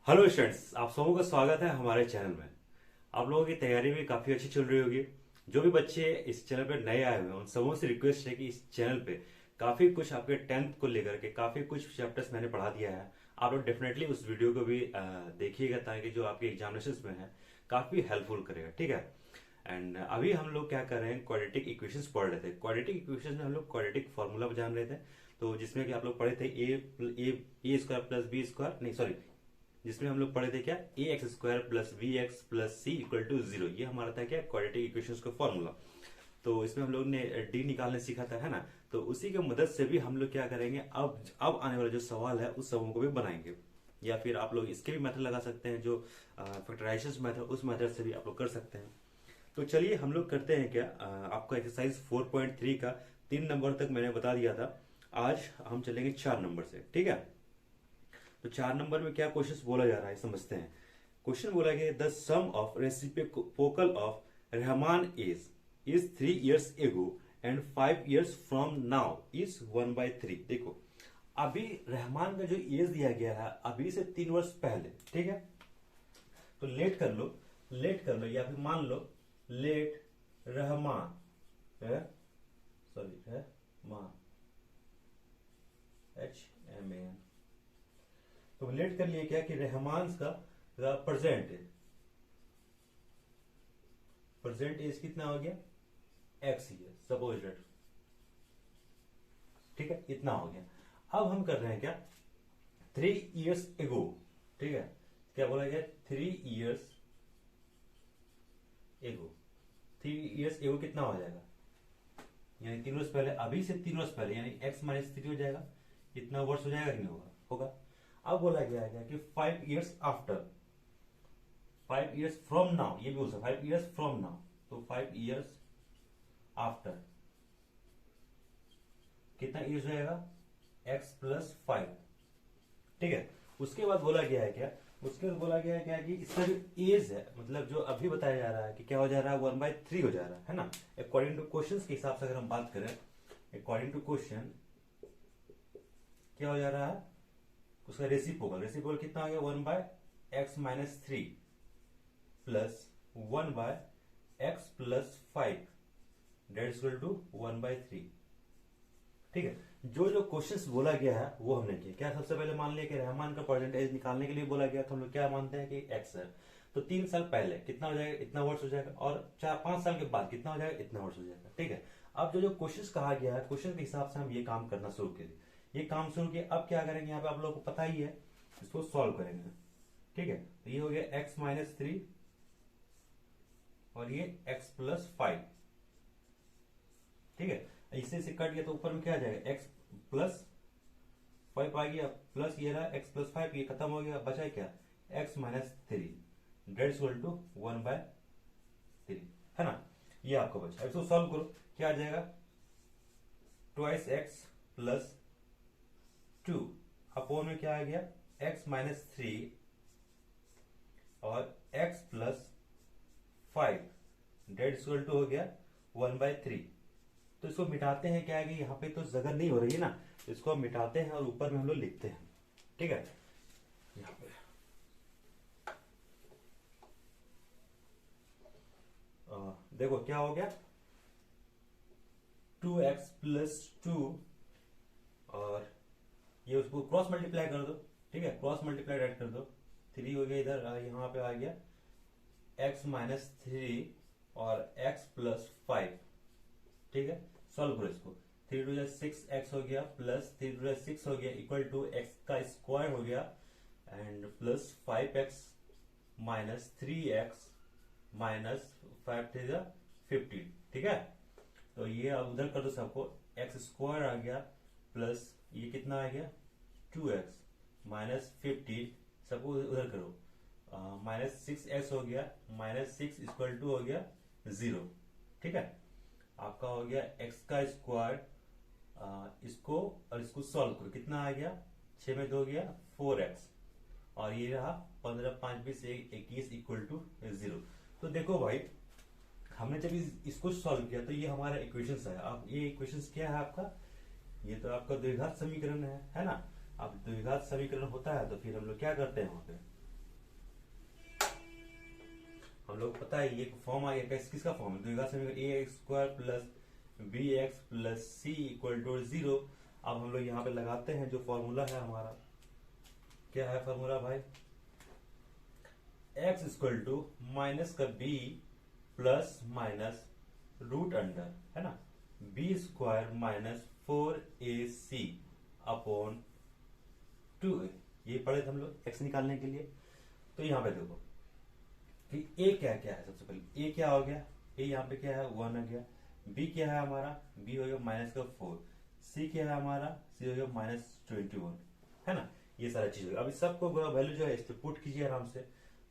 Hello students, आप सबों का स्वागत है हमारे चैनल में। आप लोगों की तैयारी भी काफी अच्छी चल रही होगी। जो भी बच्चे इस चैनल पे नए आए हुए हैं उन सबों से रिक्वेस्ट है कि इस चैनल पे काफी कुछ आपके टेंथ को लेकर के काफी कुछ चैप्टर्स मैंने पढ़ा दिया है। आप लोग डेफिनेटली उस वीडियो को भी देखिएगा ताकि जो आपके एग्जामिनेशन में है काफी हेल्पफुल करेगा, ठीक है। एंड अभी हम लोग क्या कर रहे हैं, क्वाड्रेटिक इक्वेशंस पढ़ रहे थे। क्वाड्रेटिक इक्वेशंस में हम लोग क्वाड्रेटिक फॉर्मूला जान रहे थे। तो जिसमें कि आप लोग पढ़े थे A square plus B square, नहीं सॉरी, जिसमें हम लोग पढ़े थे क्या, A X square plus B X plus C equal to zero. ये हमारा था क्या, क्वाड्रेटिक इक्वेशंस का फॉर्मूला। तो इसमें हम लोग ने डी निकालने सीखा था, है ना। तो उसी की मदद से भी हम लोग क्या करेंगे, अब आने वाला जो सवाल है उस सबों को भी बनाएंगे। या फिर आप लोग इसके भी मेथड लगा सकते हैं, जो फैक्टराइजेशन मेथड, उस मेथड से भी आप लोग कर सकते हैं। तो चलिए हम लोग करते हैं क्या, आपका एक्सरसाइज 4.3 का 3 नंबर तक मैंने बता दिया था। आज हम चलेंगे 4 नंबर से, ठीक है। तो 4 नंबर में क्या क्वेश्चन बोला जा रहा है समझते हैं। क्वेश्चन बोला गया, the sum of reciprocal of Rahman is 3 years ago and 5 years from now is 1/3। देखो, अभी रहमान का जो एज दिया गया है अभी से 3 वर्ष पहले, ठीक है। तो लेट कर लो या फिर मान लो लेट रहमान है, सॉरी रहमान HMAN। तो लेट कर लिए क्या कि रहमान का प्रेजेंट एज कितना हो गया, एक्स ईयर सपोज डेट, ठीक है, इतना हो गया। अब हम कर रहे हैं क्या, 3 years एगो, ठीक है। क्या बोला गया, 3 years एगो। 3 years एगो कितना हो जाएगा, यानी 3 वर्ष पहले, अभी से 3 वर्ष पहले, यानी x-3 हो जाएगा। इतना वर्ष हो जाएगा कि नहीं होगा, होगा। अब बोला गया है कि 5 years after, 5 years from now, ये भी बोल सकते 5 years फ्रॉम नाउ। तो 5 years आफ्टर कितना ईयर्स हो जाएगा, x+5, ठीक है। उसके बाद बोला गया है क्या, उसके बाद बोला गया है क्या कि इसका जो एज है, मतलब जो अभी बताया जा रहा है कि क्या हो जा रहा है, 1/3 हो जा रहा है ना। अकॉर्डिंग टू क्वेश्चन के हिसाब से अगर हम बात करें, अकॉर्डिंग टू क्वेश्चन क्या हो जा रहा है, उसका रेसिप्रोकल कितना हो गया, 1/x-3 plus 1/x+5 that is equal to 1/3, ठीक है। जो जो क्वेश्चंस बोला गया है वो हमने किया। क्या सबसे पहले मान लिया कि रहमान का परसेंटेज निकालने के लिए बोला गया, तो हम लोग क्या मानते हैं कि एक्स है। तो 3 साल पहले कितना हो जाएगा, इतना वर्ष हो जाएगा, और 4-5 साल के बाद कितना हो जाएगा, इतना वर्ष हो जाएगा, ठीक है। अब जो जो क्वेश्चंस कहा गया है, क्वेश्चन के हिसाब से हम ये काम करना शुरू करें, ये काम शुरू किया। अब क्या करेंगे, यहाँ पे आप लोगों को पता ही है, इसको सॉल्व करेंगे, ठीक है। तो ये हो गया x-3 और ये x+5, ठीक है। इससे से कट गया तो ऊपर में क्या आ जाएगा, x+5 आ गया, प्लस ये रहा x+5, ये खत्म हो गया, बचा क्या, x-3 डेट इक्वल टू 1/3, है ना। ये आपको बचा। इसको सॉल्व करो, क्या आ जाएगा, 2x+2 अपोन में क्या आ गया, x-3 और x+5 डेट इक्वल टू हो गया 1/3। तो इसको मिटाते हैं, क्या है कि यहाँ पे तो जगह नहीं हो रही है ना, तो इसको हम मिटाते हैं और ऊपर में हम लोग लिखते हैं, ठीक है। यहाँ पे देखो क्या हो गया, 2x+2 और ये उसको क्रॉस मल्टीप्लाई कर दो, ठीक है, क्रॉस मल्टीप्लाई ऐड कर दो। 3 हो गया इधर, यहाँ पे आ गया x-3 और x+5, ठीक है। सॉल्व करो इसको, 3×6 हो गया, प्लस 3×6 हो गया, इक्वल टू x का स्क्वायर हो गया, and plus 5x minus 3x minus 5×3 = 15, ठीक है। तो ये अब उधर कर दो सबको, x² आ गया, प्लस ये कितना आ गया, 2x माइनस 15, सबको उधर करो, -6x हो गया, -6 इक्वल टू हो गया 0, ठीक है। आपका हो गया x का स्क्वायर, इसको और इसको सॉल्व करो, कितना आ गया, 6 में 2 गया 4x, और ये रहा 15 5 20 21 इक्वल टू 0। तो देखो भाई, हमने जब इसको सॉल्व किया तो ये हमारा इक्वेशन है। अब ये इक्वेशन क्या है आपका, ये तो आपका द्विघात समीकरण है ना। अब द्विघात समीकरण होता है तो फिर हम लोग क्या करते हैं, वहां पे हम लोग पता है ये फॉर्म आ गया, किसका फॉर्म है, द्विघात समीकरण A X square plus B X plus C equal to 0। अब हम लोग यहाँ पे लगाते हैं जो फॉर्मूला है हमारा, क्या है फॉर्मूला भाई, एक्स इक्वल टू माइनस का B plus minus root under, है ना, B square minus 4ac upon 2a। ये पढ़े थे हम लोग एक्स निकालने के लिए। तो यहाँ पे देखो कि ए क्या क्या है, सबसे पहले ए क्या हो गया, ए यहाँ पे क्या है 1 हो गया, बी क्या है हमारा, बी हो गया माइनस का 4, सी क्या है हमारा, सी हो गया -21, है ना, ये सारा चीज हो गया। अब इस सबको वैल्यू जो है इस पे पुट कीजिए आराम से।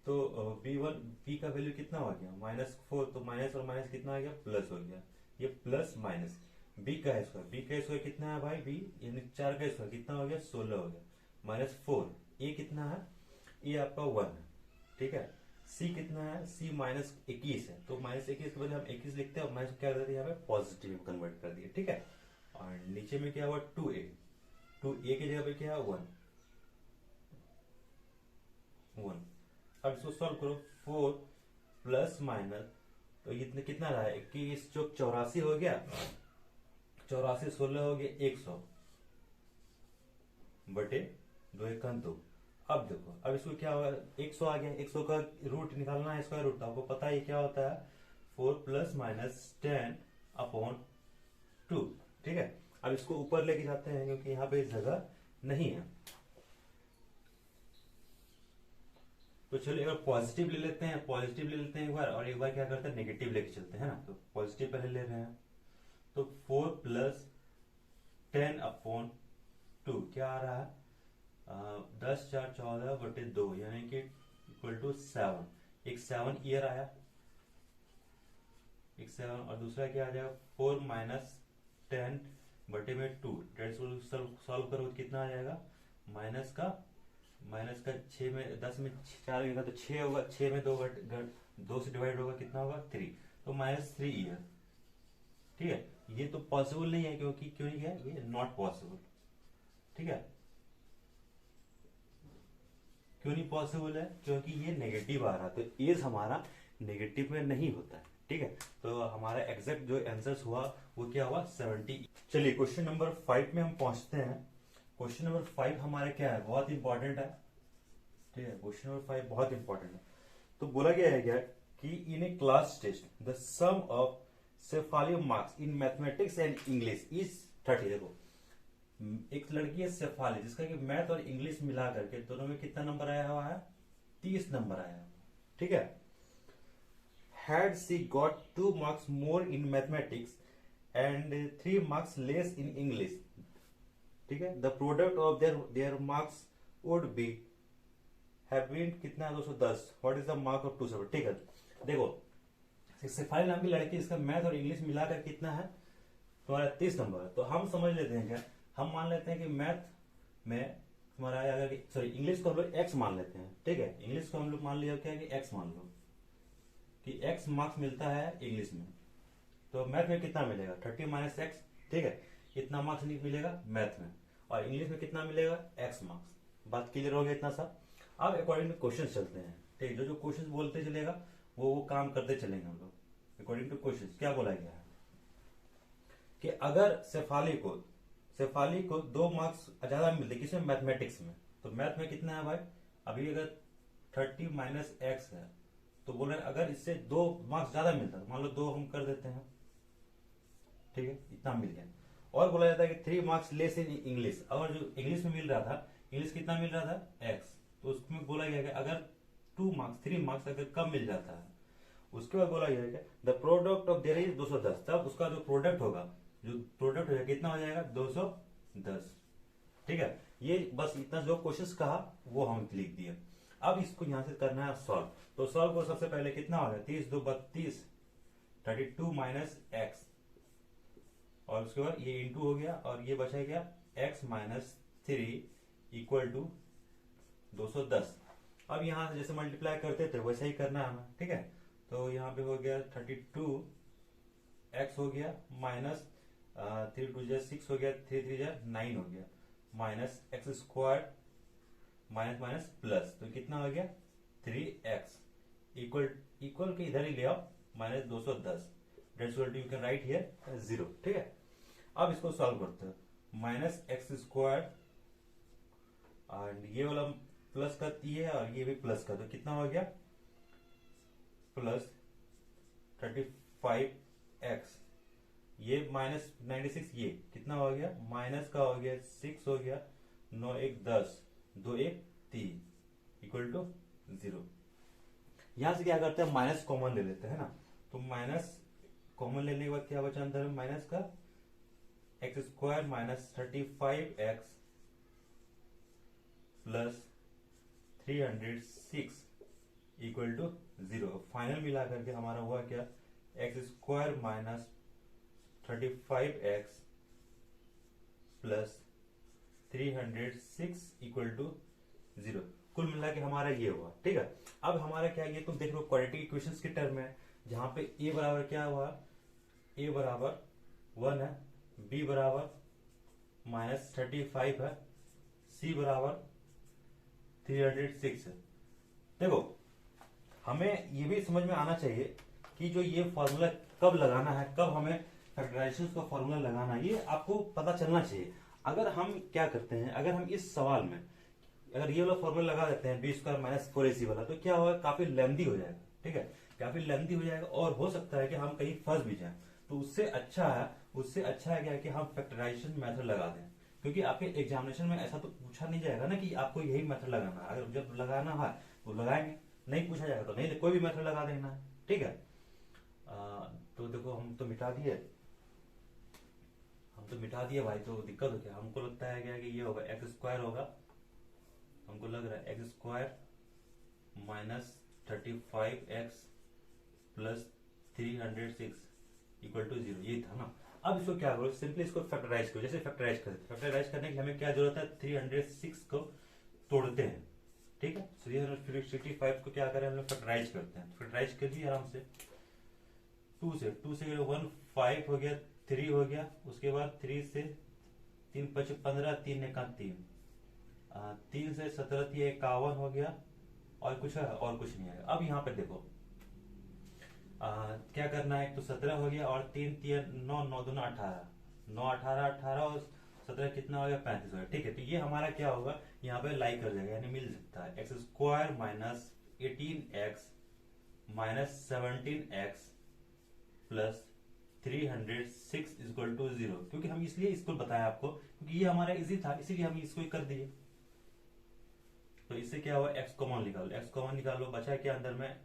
तो बी का वैल्यू कितना हो गया -4, तो माइनस और माइनस कितना आ गया, प्लस हो गया, ये प्लस माइनस। बी का स्क्वायर, बी का स्क्वायर कितना है भाई, बी यानी 4 का स्क्वायर कितना हो गया, 16 हो गया, -4। ए कितना है, ए आपका 1 है, ठीक है। सी कितना है, सी -21 है, तो -21 के बजाय हम 21 लिखते हैं और माइनस क्या कर देते हैं यहाँ पे पॉजिटिव कन्वर्ट कर दिया, ठीक है। और नीचे में क्या हुआ 2a, 2a की जगह पे क्या है 1। अब इसको सॉल्व करो, 4 प्लस माइनस, तो इतने कितना रहा है, 21 चौक 84 हो गया, 84 16 हो गया 100 बटे 2 1 2। अब देखो, अब इसको क्या होगा, 100 आ गया, 100 का रूट निकालना है, स्क्वायर रूट, आपको पता है क्या होता है 4 प्लस माइनस 10 अपॉन 2, ठीक है। अब इसको ऊपर लेके जाते हैं क्योंकि यहाँ पे जगह नहीं है, तो चलिए एक बार पॉजिटिव ले लेते हैं, पॉजिटिव ले लेते हैं एक बार, और एक बार क्या करते हैं नेगेटिव लेके चलते हैं ना। तो पॉजिटिव पहले ले रहे हैं, तो 4 प्लस 10 अपॉन 2 क्या आ रहा है, 10 4 14 बटे 2 यानी कि इक्वल टू 7। एक 7 ईयर आया, एक 7, और दूसरा क्या आ जाएगा 4 माइनस 10 बटे में 2, सॉल्व करो कितना आ जाएगा, माइनस का 6 में 10 में 4 होगा तो 6 होगा, 6 में 2 से डिवाइड होगा कितना होगा 3, तो -3 ईयर, ठीक है। ये तो पॉसिबल नहीं है, क्योंकि क्यों नहीं है, ये नॉट पॉसिबल, ठीक है। क्यों नहीं पॉसिबल है, क्योंकि ये नेगेटिव आ रहा है, तो एज हमारा नेगेटिव में नहीं होता है, ठीक है। तो हमारा एग्जैक्ट जो आंसर हुआ वो क्या हुआ 70। चलिए क्वेश्चन नंबर 5 में हम पहुंचते हैं। क्वेश्चन नंबर 5 हमारे क्या है, बहुत इंपॉर्टेंट है, ठीक है। क्वेश्चन नंबर 5 बहुत इंपॉर्टेंट है। तो बोला गया है क्या कि in a class test the sum of Shefali marks in mathematics and English is 30। देखो एक लड़की है शेफाली, जिसका कि मैथ और इंग्लिश मिला करके दोनों में कितना नंबर आया हुआ है, 30 नंबर आया है, ठीक है। Had she got 2 marks more in mathematics and 3 marks less in English, ठीक है, the product of their marks would be have been कितना 210। What is the mark of 270, ठीक है। देखो शेफाली नाम की लड़की, इसका मैथ और इंग्लिश मिलाकर कितना है तुम्हारा 30 नंबर है। तो हम समझ लेते हैं क्या, हम मान लेते हैं कि मैथ में तुम्हारा अगर सॉरी इंग्लिश को हम लोग एक्स मान लेते हैं, ठीक है। इंग्लिश को हम लोग मान लिया क्या कि एक्स मान लो कि एक्स मार्क्स मिलता है इंग्लिश में, तो मैथ में कितना मिलेगा 30 माइनस एक्स, ठीक है। इतना मार्क्स नहीं मिलेगा मैथ में, और इंग्लिश में कितना मिलेगा एक्स मार्क्स। बात क्लियर हो गया इतना सा। अब अकॉर्डिंग टू क्वेश्चन चलते हैं, ठीक है। जो क्वेश्चन बोलते चलेगा वो काम करते चलेंगे हम लोग। अकॉर्डिंग टू क्वेश्चन क्या बोला गया है कि अगर शेफाली को 2 मार्क्स ज्यादा मिलते किसमें, मैथमेटिक्स में, तो मैथ में कितना है भाई, अभी अगर 30 माइनस एक्स है, तो बोल रहे हैं अगर इससे 2 मार्क्स ज्यादा मिलता है, मान लो 2 हम कर देते हैं, ठीक है, इतना मिल गया। और बोला जाता है कि 3 मार्क्स लेस इन इंग्लिश, अगर जो इंग्लिश में मिल रहा था, इंग्लिश कितना मिल रहा था एक्स, तो उसमें बोला गया कि अगर 3 मार्क्स अगर कम मिल जाता है, उसके बाद बोला गया the product of their is 210, तब उसका जो प्रोडक्ट होगा कितना हो जाएगा 210, ठीक है। ये बस इतना जो क्वेश्चन कहा वो हम लिख दिए। अब इसको यहां से करना है सॉल्व। तो सॉल्व को सबसे पहले कितना होगा 30 2 32, 32 माइनस एक्स, और उसके बाद ये इंटू हो गया, और ये बचा गया एक्स माइनस 3 इक्वल टू 210। अब यहां से जैसे मल्टीप्लाई करते थे वैसा ही करना है हमें, ठीक है। तो यहाँ पे हो गया 32 एक्स हो गया माइनस 3 2 6 हो गया, 3 3 9 हो गया, minus x square minus minus plus, तो कितना हो गया 3x इक्वल इक्वल के इधर ही ले आओ, -210 that's equal to you can write here 0। ठीक है, अब इसको सॉल्व करते हैं। -x² एंड ये वाला प्लस का ये है और ये भी प्लस का, तो कितना हो गया +35x, ये -96, ये कितना हो गया माइनस का हो गया 6 हो गया, 9 1 10 2 1 3 इक्वल टू 0। यहां से क्या करते हैं माइनस कॉमन ले लेते हैं ना, तो माइनस कॉमन लेने के बाद क्या बचा अंदर में माइनस का x² -35x plus 306 equal to 0। Final मिला करके हमारा हुआ क्या x² -35x plus 306 equal to 0। कुल मिला के हमारा ये हुआ। ठीक है, अब हमारा क्या, ये तुम देख लो क्वाड्रेटिक इक्वेशंस के टर्म में, जहां पे a बराबर क्या हुआ, a बराबर 1 है, b बराबर -35 है, c बराबर 306 है। देखो हमें ये भी समझ में आना चाहिए कि जो ये फॉर्मूला कब लगाना है, कब हमें फैक्टराइजेशन का फॉर्मूला लगाना है, ये आपको पता चलना चाहिए। अगर हम क्या करते हैं, अगर हम इस सवाल में अगर ये वाला फॉर्मूला लगा देते हैं b² -4ac वाला, तो क्या होगा काफी लेंथी हो जाएगा। ठीक है, काफी लेंथी हो जाएगा और हो सकता है कि हम कहीं फंस भी जाएं। तो उससे अच्छा है क्या कि हम फैक्टराइजेशन मेथड लगा दें, क्योंकि आपके एग्जामिनेशन में ऐसा तो पूछा नहीं जाएगा ना कि आपको यही मेथड लगाना है। अगर जब लगाना है तो लगाएंगे, नहीं पूछा जाएगा तो नहीं, कोई भी मेथड लगा देना है। ठीक है, तो देखो हम तो मिटा दिए भाई, तो दिक्कत हो क्या, हमको लगता है क्या कि ये होगा x² होगा, हमको लग रहा है x² -35x plus 306 equal to 0, ये था ना। अब इसको क्या करो, सिंपली इसको फैक्टराइज करो, जैसे फैक्टराइज करते हैं। फैक्टराइज करने के लिए हमें क्या जरूरत है, 306 को तोड़ते हैं। ठीक है, 365 को क्या करें हम लोग फैक्टराइज करते हैं। फैक्टराइज कर दिए आराम से, 2 से 1 5 हो गया, 3 हो गया, उसके बाद 3 से 3 5 15, 3 1 3, 3 से 17 51 हो गया, और कुछ है और कुछ नहीं है। अब यहाँ पे देखो क्या करना है, एक तो 17 हो गया और 3 3 9 9 2 18, 9 18 18 और 17 कितना हो गया 35 हो गया। ठीक है, तो ये हमारा क्या होगा, यहाँ पे लाई कर जाएगा, यानी मिल सकता है x² -18x -17x plus 306 equal to 0। क्योंकि हम इसलिए इसको बताया आपको क्योंकि ये हमारा इजी था, इसीलिए हम इसको कर दिए। तो इससे क्या हुआ, x कॉमन निकालो, बचा क्या अंदर में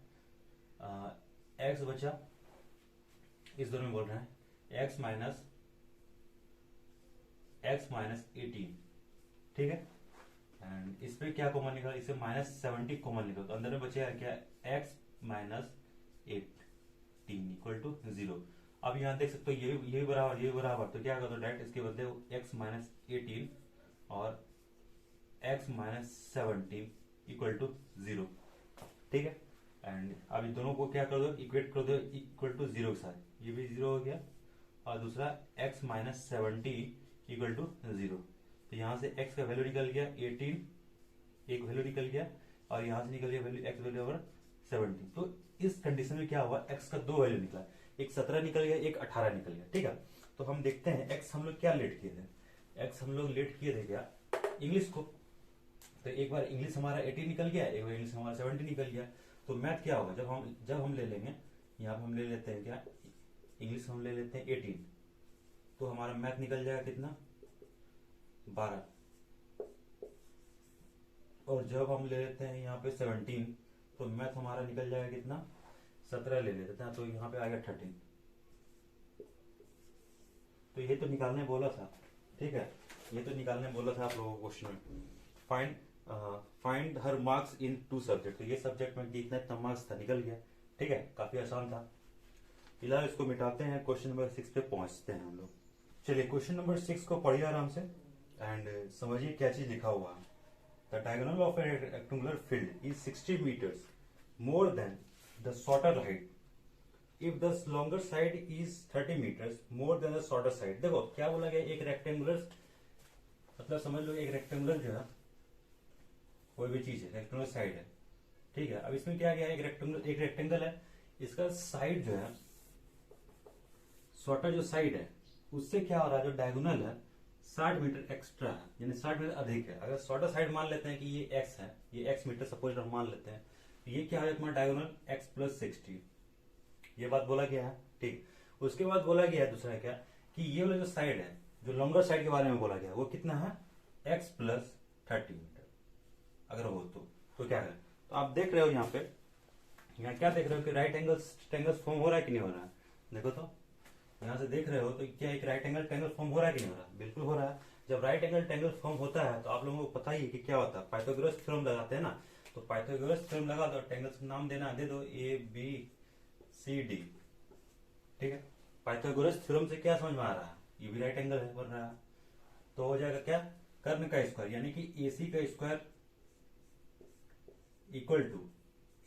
x बचा, इस दोनों में बोल रहे हैं x माइनस 18। ठीक है, एंड इस पे क्या कॉमन निकाला, इसे -70 कॉमन निकालो, तो अंदर में बचेगा क्या x -18 इक्वल टू 0। अब यहाँ देख सकते हो ये बराबर, तो क्या कर दो डायरेक्ट इसके बदले x -18 और x -17 इक्वल टू 0। ठीक है, एंड अब इन दोनों को क्या कर दो, इक्वेट कर दो इक्वल टू 0 के साथ, ये भी 0 हो गया और दूसरा x -70 इक्वल टू 0। तो यहाँ से x का वैल्यू निकल गया 18, एक वैल्यू निकल गया, और यहाँ से निकल गया वैल्यू x वैल्यू ओवर 70। तो इस कंडीशन में क्या हुआ, x का 2 वैल्यू निकला, एक 17 निकल गया, एक 18 निकल गया। ठीक है, तो हम देखते हैं x हम लोग क्या लेट किए थे, x हम लोग लेट किए थे क्या इंग्लिश को। तो एक बार इंग्लिश हमारा 18 निकल गया, एक बार इंग्लिश हमारा 70 निकल गया। तो मैथ क्या होगा, जब हम ले लेंगे, यहाँ पे हम ले लेते हैं क्या इंग्लिश हम ले लेते हैं 18, तो हमारा मैथ निकल जाएगा कितना 12, और जब हम ले लेते हैं यहाँ पे 17, तो मैथ हमारा निकल जाएगा कितना 17 ले लेते हैं, तो यहाँ पे आएगा 13। तो ये तो निकालने बोला था। ठीक है, ये तो निकालने बोला था आप लोगों को क्वेश्चन में, find her marks in 2 subject. तो ये सब्जेक्ट में कितना इतना मार्क्स था, निकल गया। ठीक है, काफी आसान था। फिलहाल इसको मिटाते हैं, क्वेश्चन नंबर 6 पे पहुंचते हैं हम लोग। चलिए क्वेश्चन नंबर 6 को पढ़िए आराम से एंड समझिए क्या चीज लिखा हुआ है। The diagonal of a rectangular field is 60 metres more than the shorter height if the longer side is 30 metres more than the shorter side. देखो क्या बोला गया, एक रेक्टेंगुलर मतलब समझ लो एक रेक्टेंगुलर जो है कोई भी चीज है, रेक्टेंगुलर साइड है, ठीक है, अब इसमें क्या क्या है, एक रेक्टेंगल है, इसका साइड जो है, छोटा जो साइड है उससे क्या हो रहा है, जो डायगोनल है 60 मीटर एक्स्ट्रा है, यानी 60 मीटर अधिक है। अगर छोटा साइड मान लेते हैं कि ये एक्स है, ये एक्स मीटर सपोज हम मान लेते हैं, तो ये क्या है तुम्हारा डायगोनल एक्स प्लस 60, ये बात बोला गया है। ठीक, उसके बाद बोला गया है दूसरा क्या, कि ये वाला जो साइड है, जो लॉन्गर साइड के बारे में बोला गया है, वो कितना है, एक्स प्लस 30 मीटर अगर हो तो क्या है, तो आप देख रहे हो यहाँ पे, यहाँ क्या देख रहे हो कि राइट एंगल फॉर्म हो रहा है कि नहीं हो रहा है, देखो तो यहाँ से देख रहे हो तो क्या एक राइट एंगल ट्रायंगल फॉर्म हो रहा है कि नहीं हो रहा है, बिल्कुल हो रहा है। जब राइट एंगल ट्रायंगल फॉर्म होता है तो आप लोगों को पता ही है कि क्या होता है, पाइथागोरस थ्योरम लगाते हैं ना, तो पाइथागोरस थ्योरम लगा दो, ट्रायंगल्स का नाम देना, दे दो ए बी सी डी, ठीक है। पाइथागोरस थ्योरम से क्या समझ में आ रहा है, ये भी राइट एंगल है बन रहा है, तो हो जाएगा क्या, कर्ण का स्क्वायर यानी कि ए सी का square equal to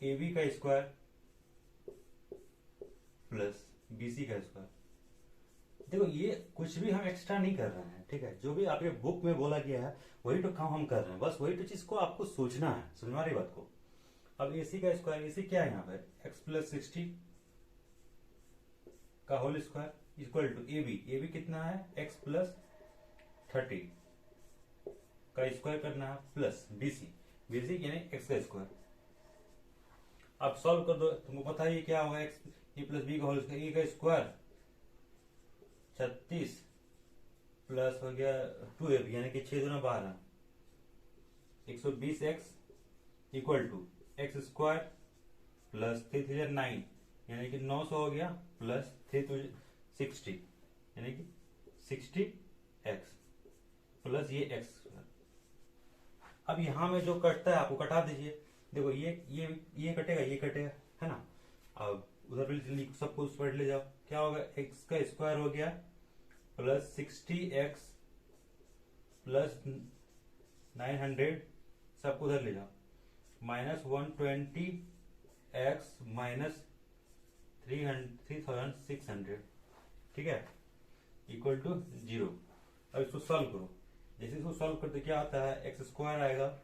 A B का स्क्वायर प्लस बी सी का स्क्वायर। देखो ये कुछ भी हम एक्स्ट्रा नहीं कर रहे हैं, ठीक है, जो भी आपके बुक में बोला गया है वही तो काम हम कर रहे हैं, बस वही तो चीज को आपको सोचना है, समझ रही बात को। अब ए सी का स्क्वायर, ए सी क्या है यहाँ पर, एक्स प्लस 60 का whole square equal to A B कितना है, एक्स प्लस 30 का स्क्वायर करना है प्लस बी सी यानी एक्स का स्क्वायर। अब सॉल्व कर दो, तुमको पता ही क्या होगा, एक्स ए प्लस बी का होल स्क्वायर, ए का स्क्वायर 36 प्लस हो गया 2ab यानी कि 6 दूना 12, 120 X equal to X square plus 3 3 9 यानी कि 900 हो गया प्लस 3 2 60 यानी कि 60 एक्स प्लस ये एक्स स्क्वायर। अब यहां में जो कटता है आपको कटा दीजिए, देखो ये कटेगा, ये कटेगा, है ना। अब उधर भी सबको उस पर ले जाओ, क्या होगा, एक्स का स्क्वायर हो गया प्लस 60 एक्स प्लस 900, सबको उधर ले जाओ, माइनस 120 एक्स माइनस 3600, ठीक है, इक्वल टू 0। अब इसको सॉल्व करो, जैसे इसको सॉल्व करते क्या आता है, एक्स स्क्वायर आएगा,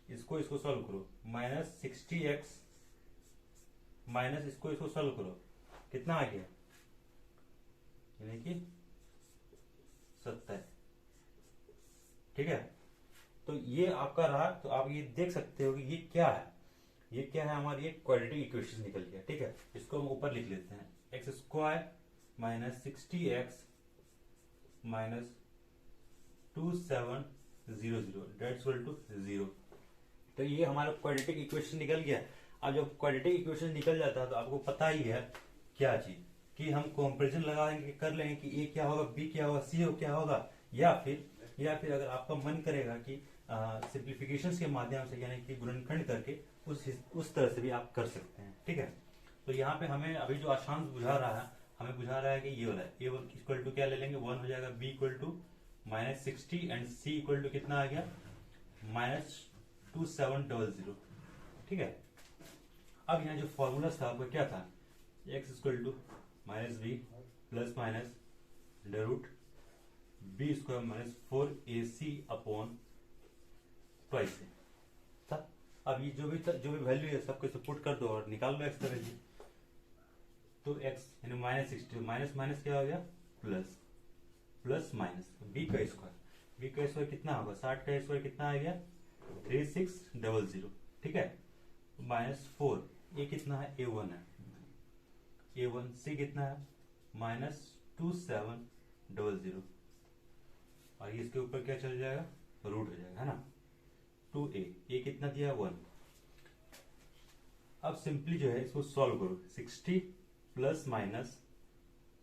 इसको सॉल्व करो, माइनस 60 एक्स माइनस इसको सॉल्व करो, कितना आ गया, यानी कि 70, ठीक है। तो ये आपका रहा, तो आप ये देख सकते हो कि ये क्या है, ये क्या है, हमारी एक क्वाड्रेटिक इक्वेशन निकल गया, ठीक है। इसको हम ऊपर लिख लेते हैं, X square minus 60 X minus 2700 that's equal to 0। तो ये हमारा क्वाड्रेटिक इक्वेशन निकल गया। अब जब क्वाड्रेटिक इक्वेशन निकल जाता है तो आपको पता ही है क्या चीज, कि हम कंपैरिजन लगाएंगे, कर लेंगे कि ए क्या होगा, बी क्या होगा, सी क्या होगा, या फिर अगर आपका मन करेगा कि सिंप्लीफिकेशन के माध्यम से यानी कि गुणनखंड करके उस तरह से भी आप कर सकते हैं, ठीक है। तो यहाँ पे हमें अभी जो आसान बुझा रहा है, हमें बुझा रहा है कि ये वाला ए इक्वल टू क्या ले लेंगे, 1 हो जाएगा, B equal to minus 60 and C equal to कितना आ गया, माइनस 2700, ठीक है। अब यहाँ जो फॉर्मूला था आपका क्या था, X equal to minus B plus minus under root B square minus 4ac upon twice A था। अब ये जो भी वैल्यू है सबको इसे पुट कर दो और निकाल लो एक्स का वैल्यू, तो एक्स यानी माइनस 60 माइनस माइनस क्या हो गया प्लस, प्लस माइनस बी का स्क्वायर कितना होगा, 60 का स्क्वायर कितना आ गया 3600, ठीक है, माइनस 4, ये कितना है a1 है, a1 सी कितना है माइनस 2700, और इसके ऊपर क्या चल जाएगा, रूट हो जाएगा, है ना, 2a, ये कितना दिया 1। अब सिंपली जो है इसको सॉल्व करो, 60 प्लस माइनस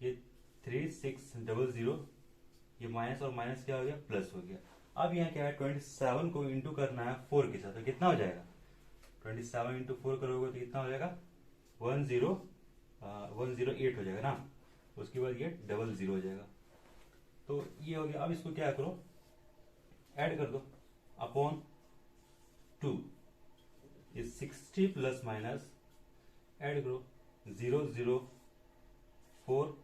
ये 3600, ये माइनस और माइनस क्या हो गया प्लस हो गया। अब यहाँ क्या है, 27 को इंटू करना है 4 के साथ, तो कितना हो जाएगा, 27 इंटू 4 करोगे तो कितना हो जाएगा 108 हो जाएगा ना, उसके बाद ये 00 हो जाएगा, तो ये हो गया। अब इसको क्या करो, ऐड कर दो अपॉन 2, ये 60 प्लस माइनस ऐड करो 004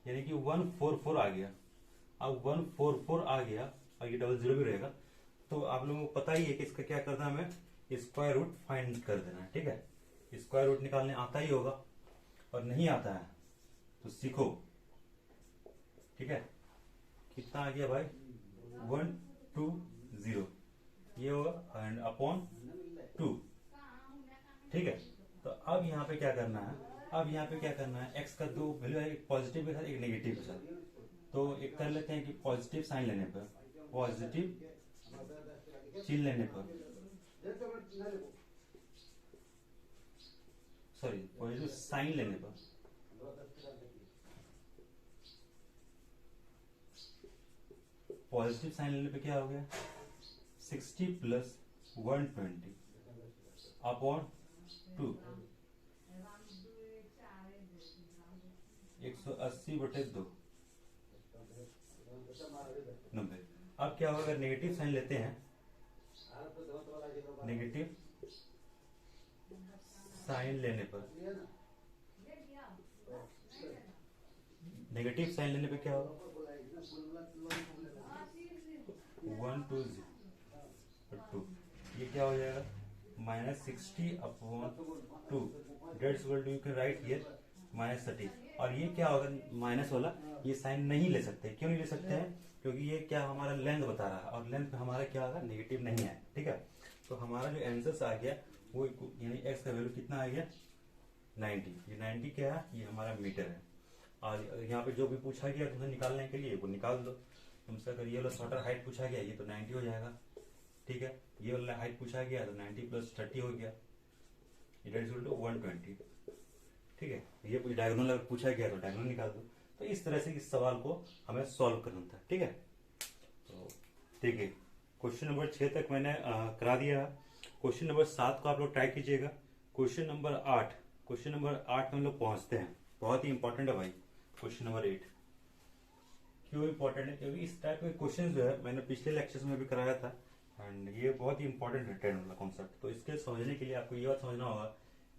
यानी कि 144 आ गया। अब 144 आ गया और ये 00 भी रहेगा, तो आप लोगों को पता ही है कि इसका क्या करना है, हमें स्क्वायर रूट फाइंड कर देना है। ठीक है, स्क्वायर रूट निकालने आता ही होगा, और नहीं आता है तो सीखो। ठीक है, कितना आ गया भाई, 120 ये होगा एंड अपॉन 2। ठीक है, तो अब यहाँ पे क्या करना है, अब यहाँ पे क्या करना है, एक्स का दो वैल्यू है, एक पॉजिटिव के साथ एक नेगेटिव के साथ। तो एक कर लेते हैं कि पॉजिटिव साइन लेने पर, पॉजिटिव चिन्ह लेने पर, सॉरी पॉजिटिव साइन लेने पर, पॉजिटिव साइन लेने पे क्या हो गया, 60 प्लस 120 अपॉन 2, 180/2, 90। अब क्या होगा, अगर नेगेटिव साइन लेते हैं, नेगेटिव साइन लेने पर, नेगेटिव साइन लेने पे क्या होगा, 120/2, ये क्या हो जाएगा, -60/2, that's equal to, you can write here -30। और ये क्या होगा, माइनस वाला ये साइन नहीं ले सकते। क्यों नहीं ले सकते हैं, क्योंकि ये क्या हमारा लेंथ बता रहा है, और लेंथ हमारा क्या होगा, नेगेटिव नहीं है। ठीक है, तो हमारा जो आंसर आ गया वो यानी एक्स का वैल्यू कितना आ गया, 90। ये 90 क्या है, ये हमारा मीटर है। और यहाँ पे जो भी पूछा गया तुमसे निकालने के लिए वो निकाल दो। तुमसे अगर ये वाला शॉर्टर हाइट पूछा गया, ये तो 90 हो जाएगा। ठीक है, ये वाला हाइट पूछा गया तो 90 + 30 हो गया, ये डेट इक्वल टू 120। ठीक है, ये डायगोनल अगर पूछा गया तो डायगोनल निकाल दो। तो इस तरह से इस सवाल को हमें सॉल्व करना था। ठीक है, तो देखिए क्वेश्चन नंबर 6 तक मैंने करा दिया। क्वेश्चन नंबर 7 को आप लोग ट्राई कीजिएगा। क्वेश्चन नंबर 8 में हम लोग पहुंचते हैं। बहुत ही इंपॉर्टेंट है भाई क्वेश्चन नंबर 8। क्यों इंपॉर्टेंट है, क्योंकि इस टाइप के क्वेश्चन जो है मैंने पिछले लेक्चर्स में भी कराया था, एंड ये बहुत ही इंपॉर्टेंट है 10 वाला कॉन्सेप्ट। तो इसके समझने के लिए आपको ये बात समझना होगा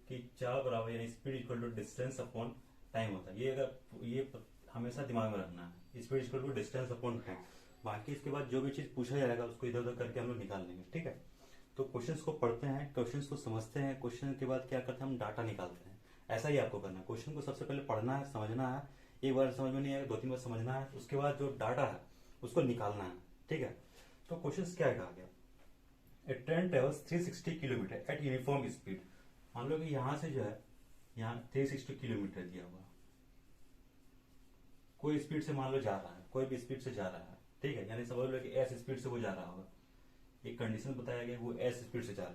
कि चाल बराबर यानी speed equal to distance upon time होता है। ये अगर ये हमेशा दिमाग में रखना है, speed equal to distance upon time. बाकी इसके बाद जो भी चीज पूछा जाएगा उसको इधर उधर करके हम लोग निकाल लेंगे। ठीक है, तो क्वेश्चंस को पढ़ते हैं, क्वेश्चंस को समझते हैं, क्वेश्चन के बाद क्या करते हैं, हम डाटा निकालते हैं। ऐसा ही आपको करना है, क्वेश्चन को सबसे पहले पढ़ना है, समझना है, एक बार समझ में नहीं आएगा 2-3 बार समझना है, उसके बाद जो डाटा है उसको निकालना है। ठीक है, तो क्वेश्चन क्या कहा गया, a train travels 360 kilometre at uniform speed. मान लो कि यहां से जो है, यहाँ 360 किलोमीटर दिया हुआ, कोई स्पीड से मान लो जा रहा है, कोई भी स्पीड से जा रहा है। ठीक है, यानी समझ लो कि एस स्पीड से वो जा रहा होगा। एक कंडीशन बताया गया वो एस स्पीड से जा रहा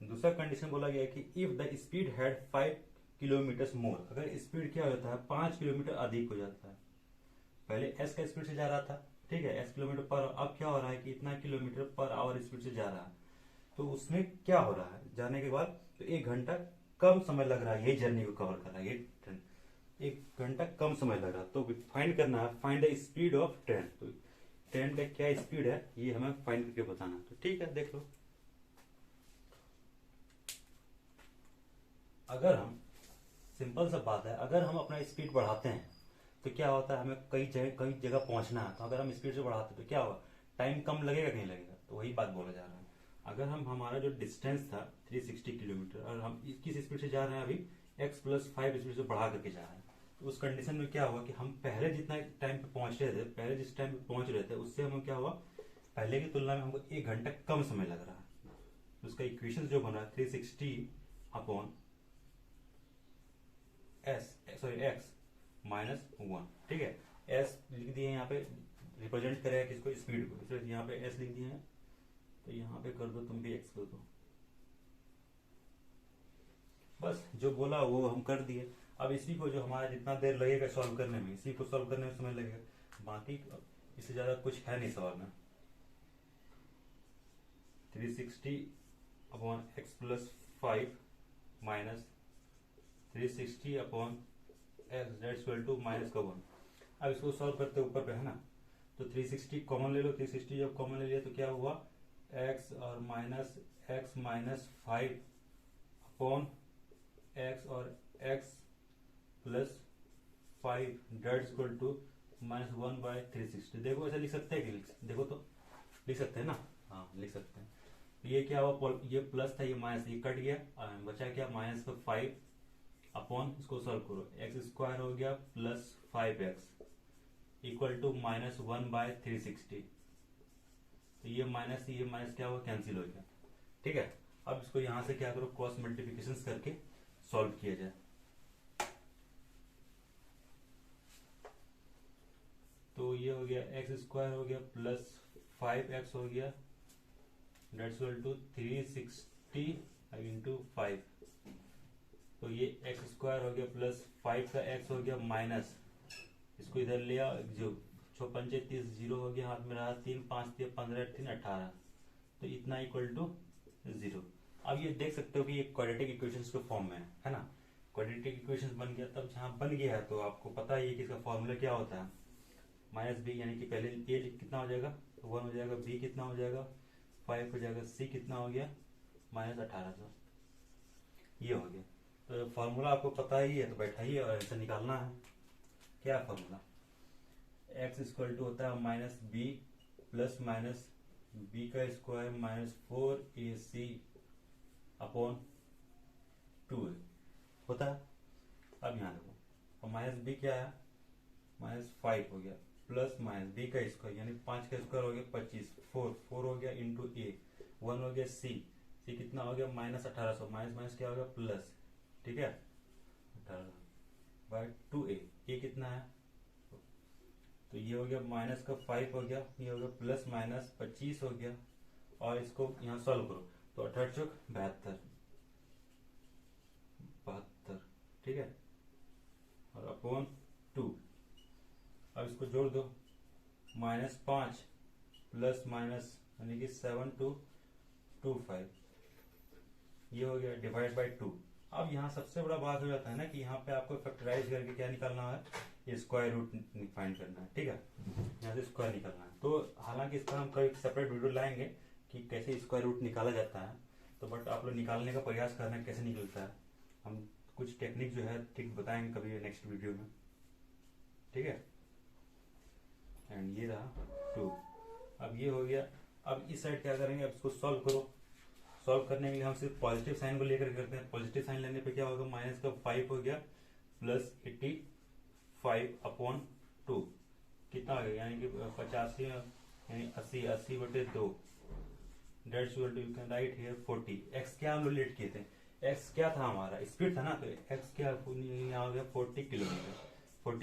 है। दूसरा कंडीशन बोला गया कि if the speed had 5 kilometre more, अगर स्पीड क्या होता है 5 किलोमीटर अधिक हो जाता है। पहले एस का स्पीड से जा रहा था, ठीक है, एस किलोमीटर पर, अब क्या हो रहा है कि इतना किलोमीटर पर आवर स्पीड से जा रहा है। तो उसमें क्या हो रहा है, जाने के बाद तो 1 घंटा कम समय लग रहा है, ये जर्नी को कवर कर रहा है, ये ट्रेन 1 घंटा कम समय लग रहा है। तो फाइंड करना है, find the speed of train. तो ट्रेन का क्या स्पीड है ये हमें फाइंड करके बताना। तो ठीक है, देख लो, अगर हम, सिंपल सा बात है, अगर हम अपना स्पीड बढ़ाते हैं तो क्या होता है, हमें कई जगह पहुंचना है। तो अगर हम स्पीड से बढ़ाते हैं तो क्या होगा, टाइम कम लगेगा कि नहीं लगेगा। तो वही बात बोला जा रहा है। अगर हम, हमारा जो डिस्टेंस था 360 किलोमीटर और हम किस स्पीड से जा रहे हैं, अभी x + 5 स्पीड से बढ़ा करके जा रहे हैं, तो उस कंडीशन में क्या हुआ कि हम पहले जितना टाइम पे पहुंच रहे थे, पहले जिस टाइम पे पहुंच रहे थे उससे हमें क्या हुआ, पहले की तुलना में हमको 1 घंटा कम समय लग रहा है। तो उसका इक्वेशन जो बना 360 अपॉन x -1। ठीक है, s लिख दिए यहाँ पे, रिप्रेजेंट करेगा किसको, स्पीड को, इसलिए यहाँ पे s लिख दिए हैं। तो यहाँ पे कर दो, तुम भी x कर दो, बस जो बोला वो हम कर दिए। अब इसी को जो हमारा जितना देर लगेगा सॉल्व करने में, इसी को सॉल्व करने में समय लगेगा, बाकी इससे ज्यादा कुछ है नहीं सवाल में। 360 upon x + 5 minus 360 upon x that equal to -1। अब इसको सॉल्व करते ऊपर पे है ना, तो 360 कॉमन ले लो। 360 जब कॉमन ले लिया तो क्या हुआ, x और x -5 अपॉन x और x + 5 डेट इक्वल टू -1/360। देखो ऐसा लिख सकते हैं कि देखो तो लिख सकते हैं ना, हाँ लिख सकते हैं। तो ये क्या हुआ, ये प्लस था, ये माइनस, ये कट गया, बचा क्या माइनस का 5 अपॉन, इसको सॉल्व करो, एक्स स्क्वायर हो गया प्लस 5x इक्वल टू -1/360। तो ये माइनस क्या हुआ, कैंसिल हो गया। ठीक है, अब इसको यहां से क्या करो, क्रॉस मल्टीप्लिकेशन करके सॉल्व किया जाए। तो ये हो गया एक्स स्क्वायर हो गया प्लस 5x हो गया, डेट्स इक्वल टू 360 इंटू 5। तो ये एक्स स्क्वायर हो गया प्लस 5 का x हो गया माइनस, इसको इधर लिया, जो 6 पंचे 30, जीरो हो गया, हाथ में रहा 3 5 3 15 3 18, तो इतना इक्वल टू 0। अब ये देख सकते हो कि ये क्वाड्रेटिक इक्वेशंस के फॉर्म में है ना, क्वाड्रेटिक इक्वेशंस बन गया। तब जहां बन गया है तो आपको पता ही है कि इसका फॉर्मूला क्या होता है, माइनस बी, यानी कि पहले ए कितना हो जाएगा, 1 हो जाएगा, बी कितना हो जाएगा 5 हो जाएगा, सी कितना हो गया -1800, ये हो गया। तो फॉर्मूला आपको पता ही है, तो बैठाइए और आंसर निकालना है। क्या फॉर्मूला, एक्स इक्वल टू होता है minus B plus minus B का स्क्वायर -4ac अपॉन 2a होता है। अब यहाँ देखो, और माइनस बी क्या है, -5 हो गया प्लस माइनस बी का स्क्वायर यानी 5 का स्क्वायर हो गया 25, 4 हो गया इंटू ए, 1 हो गया सी कितना हो गया -1800, माइनस क्या हो गया प्लस, ठीक है 18/2a, ये कितना है, तो ये हो गया माइनस का 5 हो गया, ये हो गया प्लस माइनस 25 हो गया, और इसको यहाँ सॉल्व करो तो 18 चौक 72, ठीक है, और अपॉन 2। अब इसको जोड़ दो, -5 प्लस माइनस यानी कि 7225, ये हो गया डिवाइड बाय 2। अब यहाँ सबसे बड़ा बात हो जाता है ना कि यहाँ पे आपको फैक्टराइज करके क्या निकालना है, ये स्क्वायर रूट फाइंड करना है। ठीक है, यहाँ से स्क्वायर निकालना है। तो हालांकि इसका हम कभी सेपरेट वीडियो लाएंगे कि कैसे स्क्वायर रूट निकाला जाता है, तो बट आप लोग निकालने का प्रयास करना कैसे निकलता है, हम कुछ टेक्निक जो है ठीक बताएंगे कभी नेक्स्ट वीडियो में। ठीक है, एंड ये रहा 2। अब ये हो गया, अब इस साइड क्या करेंगे, अब इसको सॉल्व करो। सॉल्व करने के लिए हम सिर्फ पॉजिटिव साइन को लेकर करते हैं। पॉजिटिव साइन लेने पे क्या होगा, माइनस का 5 हो गया प्लस 85 अपॉन 2 कितना हो गया, यानी कि 85 यानी 80/2, that's equal to, you can write here 40। X क्या हम लोग लेट किए थे, एक्स क्या था हमारा, स्पीड था ना, तो एक्स क्या यहाँ हो गया 40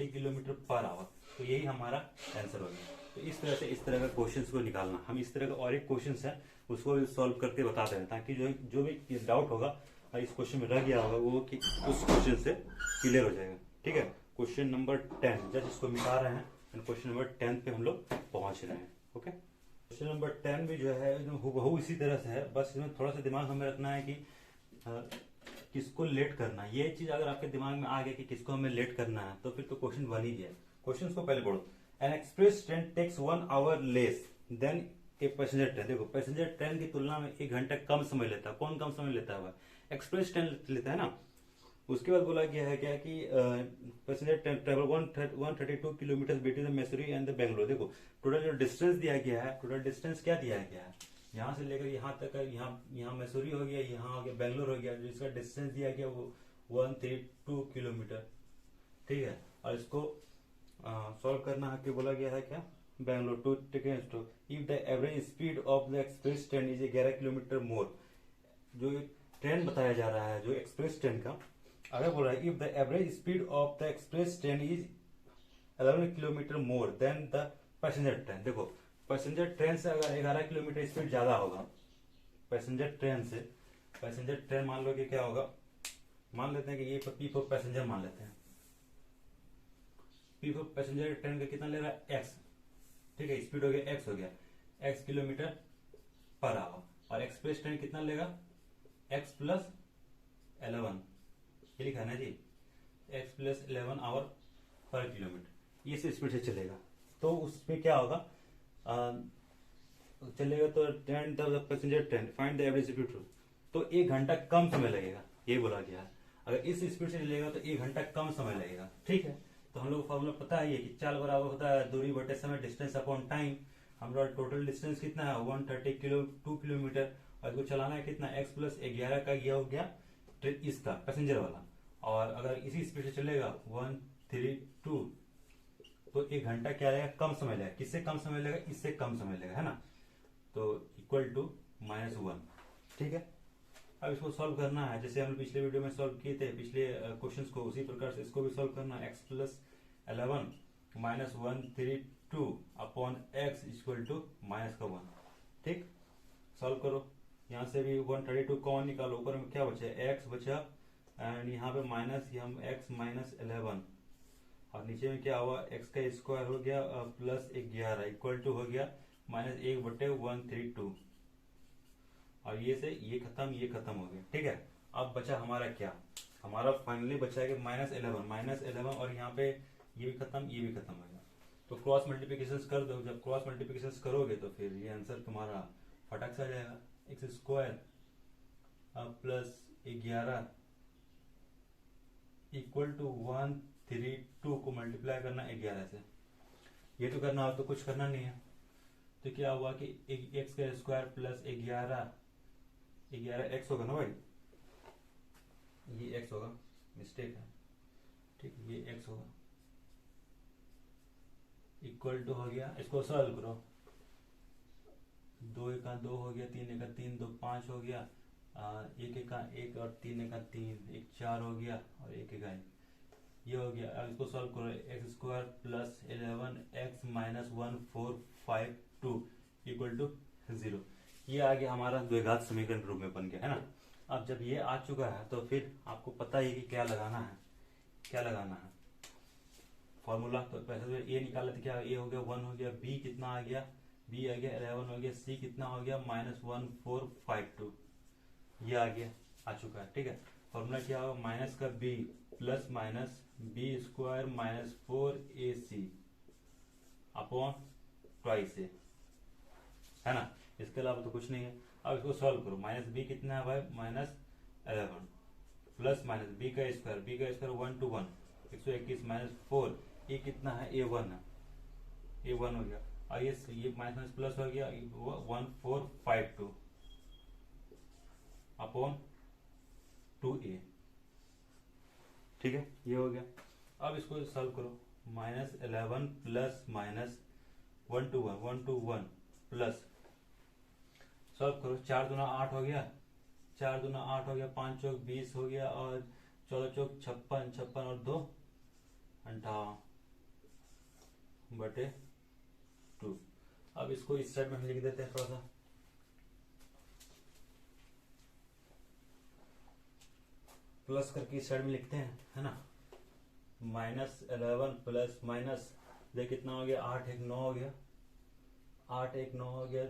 किलोमीटर पर आवर। तो यही हमारा आंसर हो गया। तो इस तरह से इस तरह का क्वेश्चंस को निकालना, हम इस तरह का और एक क्वेश्चन है उसको भी सॉल्व करके बताते हैं, ताकि जो भी डाउट होगा इस क्वेश्चन में रह गया होगा वो कि उस क्वेश्चन से क्लियर हो जाएगा। ठीक है, क्वेश्चन नंबर 10 जस्ट इसको मिटा रहे हैं, क्वेश्चन नंबर 10 पे हम लोग पहुंच रहे हैं। ओके, क्वेश्चन नंबर 10 भी जो है हूबहू इसी तरह से है, बस इसमें थोड़ा सा दिमाग हमें रखना है कि किसको लेट करना है। ये चीज अगर आपके दिमाग में आ गया कि किसको हमें लेट करना है, तो फिर तो क्वेश्चन बन ही गया। क्वेश्चन को पहले पढ़ो। An express train takes 1 hour less than a passenger train. देखो, पैसेंजर ट्रेन की तुलना में 1 घंटा कम समय लेता है। कौन कम समय लेता है, एक्सप्रेस ट्रेन लेता है ना। उसके बाद बोला गया है क्या कि passenger train travel 132 kilometre between मैसूरी and the Bangalore. देखो, टोटल जो डिस्टेंस दिया गया है, टोटल डिस्टेंस क्या दिया गया है, यहाँ से लेकर यहाँ तक, यहाँ मैसूरी हो गया, यहाँ हो गया बेंगलोर हो गया, जिसका डिस्टेंस दिया गया वो 132 किलोमीटर। ठीक है, और इसको सॉल्व करना है कि बोला गया है क्या, बेंगलोर टू टेकेंस to if the average speed of the express train is 11 kilometre more. जो ट्रेन बताया जा रहा है, जो एक्सप्रेस ट्रेन का, अगर बोल रहा है if the average speed of the express train is 11 kilometre more than the passenger train. देखो, पैसेंजर ट्रेन से अगर 11 किलोमीटर स्पीड ज्यादा होगा, पैसेंजर ट्रेन मान लो कि क्या होगा, मान लेते हैं कि ये पी फॉर पैसेंजर मान लेते हैं, पी फॉर पैसेंजर ट्रेन का कितना ले रहा है, एक्स। ठीक है, स्पीड हो गया एक्स, हो गया एक्स किलोमीटर पर आवर, और एक्सप्रेस ट्रेन कितना लेगा, एक्स प्लस 11, ये लिखा है ना जी, एक्स प्लस 11 आवर पर किलोमीटर, ये स्पीड से चलेगा। तो उसमें क्या होगा, चलेगा तो train passenger train find the average speed, तो 1 घंटा कम समय लगेगा, ये बोला गया है। अगर इस स्पीड से चलेगा तो 1 घंटा कम समय लगेगा। ठीक है, तो हम लोग को फॉर्मूला पता है कि चाल बराबर होता है दूरी बटे समय, डिस्टेंस अपॉन टाइम। हम लोग टोटल डिस्टेंस कितना है 132 किलोमीटर, और इसको चलाना है कितना, x प्लस 11 का ये हो गया इसका पैसेंजर वाला। और अगर इसी स्पीड से चलेगा 132 तो 1 घंटा क्या लगेगा, कम समय लगेगा। किससे कम समय लगेगा, इससे कम समय लगेगा, है ना। तो इक्वल टू -1, ठीक है। अब इसको सॉल्व करना है, जैसे हम पिछले वीडियो में सॉल्व किए थे पिछले क्वेश्चंस को, उसी प्रकार से इसको भी सॉल्व करना है। x plus 11 minus 132 upon x equal to -1, ठीक। सॉल्व करो, यहाँ से भी 132 कॉमन निकालो, ऊपर में क्या बचा, x बचा, एंड यहाँ पे माइनस हम x माइनस 11, और नीचे में क्या हुआ, x का स्क्वायर हो गया प्लस 11 इक्वल टू हो गया -1/132, और ये से ये खत्म हो गया, ठीक है। अब बचा हमारा क्या, हमारा फाइनली बचा है -11 और यहाँ पे ये भी खत्म हो गया। तो क्रॉस मल्टीप्लिकेशन कर दो, जब क्रॉस मल्टीप्लिकेशन करोगे तो फिर ये आंसर तुम्हारा फटाक से आ जाएगा। x square plus 11 equal to 132 को मल्टीप्लाई करना 11 से, ये तो करना हो तो कुछ करना नहीं है। तो क्या हुआ कि x का स्क्वायर प्लस 11 x होगा ना भाई, ये x होगा, मिस्टेक है, ठीक, ये x होगा, इक्वल टू हो गया, इसको सॉल्व करो, 2 का 2 हो गया, 3 का 3, 2 5 हो गया, 1 का 1 और 3 का 3, 1 4 हो गया और 1 का 1, ये हो गया। अब इसको सॉल्व करो, X square plus 11x minus 1452 equal to 0, ये आ गया हमारा द्विघात समीकरण रूप में बन गया, है ना। अब जब ये आ चुका है तो फिर आपको पता ही कि क्या लगाना है फॉर्मूला। तो पहले तो ए निकाला था, क्या ए हो गया 1 हो गया, बी कितना आ गया, बी आ गया 11 हो गया, सी कितना हो गया -1452, ये आ चुका है, ठीक है। फॉर्मूला क्या होगा, माइनस का B plus minus B square minus 4ac upon twice A, है ना। इसके अलावा तो कुछ नहीं है। अब इसको सॉल्व करो, माइनस बी कितना है भाई, -11 प्लस माइनस बी का स्क्वायर 1 to 1 121 माइनस 4, ये कितना है, a1 है, a1 हो गया, और ये माइनस प्लस हो गया 1452 अपॉन 2a, ठीक है, ये हो गया। अब इसको सॉल्व करो, -11 plus minus 1 to 1 plus, solve करो, 4 दूना 8 हो गया, 5 चौक 20 हो गया, और 14 चौक 56 और 2 58 बटे 2। अब इसको इस साइड में हम लिख देते हैं, थोड़ा सा प्लस करके इस साइड में लिखते हैं, है ना। -11 प्लस माइनस, देख कितना हो गया, 8 1 9 हो गया, 8 1 9 हो गया,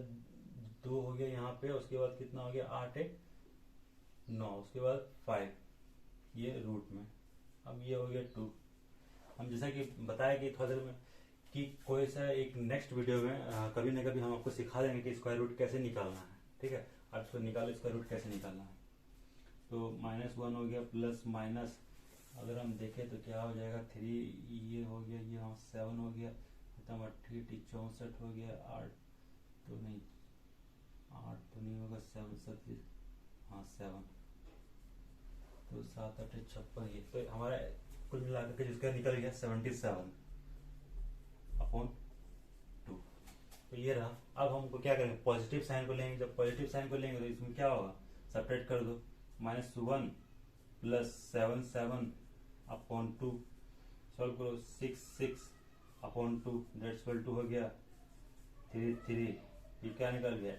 2 हो गया यहाँ पे, उसके बाद कितना हो गया 8 1 9, उसके बाद 5, ये रूट में, अब ये हो गया 2। हम जैसा कि बताया कि थोड़ा देर में कि कोई सा एक नेक्स्ट वीडियो में कभी ना कभी हम आपको सिखा देंगे कि स्क्वायर रूट कैसे निकालना है, ठीक है। अब इसको निकालो, स्क्वायर रूट कैसे निकालना है। तो -1 हो गया प्लस माइनस, अगर हम देखें तो क्या हो जाएगा, 3 ये हो गया, ये 7 हो गया, 8 64 हो गया, 8 तो नहीं होगा, 7 7 हाँ 7, तो 7 8 56, ये तो हमारा कुल मिलाकर के जिसका निकल गया 77 अपॉन 2। तो ये रहा। अब हमको क्या करेंगे, पॉजिटिव साइन को लेंगे, जब पॉजिटिव साइन को लेंगे तो इसमें क्या होगा, सेपरेट कर दो, -1 प्लस 7 अपॉन 2, सॉल्व करो, 6 अपॉन 2 दैट्स इक्वल टू हो गया 3, ये क्या निकल गया,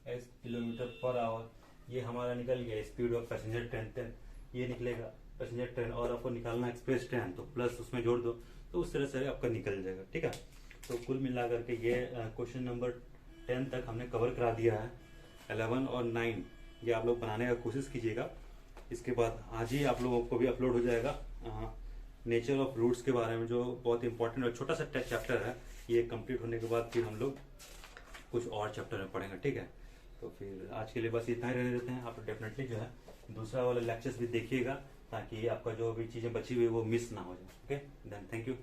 x km/h, ये हमारा निकल गया स्पीड ऑफ पैसेंजर ट्रेन, ये निकलेगा पैसेंजर ट्रेन, और आपको निकालना एक्सप्रेस ट्रेन, तो प्लस उसमें जोड़ दो, तो उस तरह से आपका निकल जाएगा, ठीक है। तो कुल मिलाकर के ये क्वेश्चन नंबर 10 तक हमने कवर करा दिया है। 11 और 9 ये आप लोग बनाने का कोशिश कीजिएगा। इसके बाद आज ही आप लोगों को भी अपलोड हो जाएगा नेचर ऑफ रूट्स के बारे में, जो बहुत इंपॉर्टेंट और छोटा सा चैप्टर है। ये कंप्लीट होने के बाद फिर हम लोग कुछ और चैप्टर में पढ़ेंगे, ठीक है। तो फिर आज के लिए बस इतना ही रहने देते हैं। आप डेफिनेटली जो है दूसरा वाला लेक्चर्स भी देखिएगा, ताकि आपका जो भी चीज़ें बची हुई वो मिस ना हो जाए। Okay, then thank you.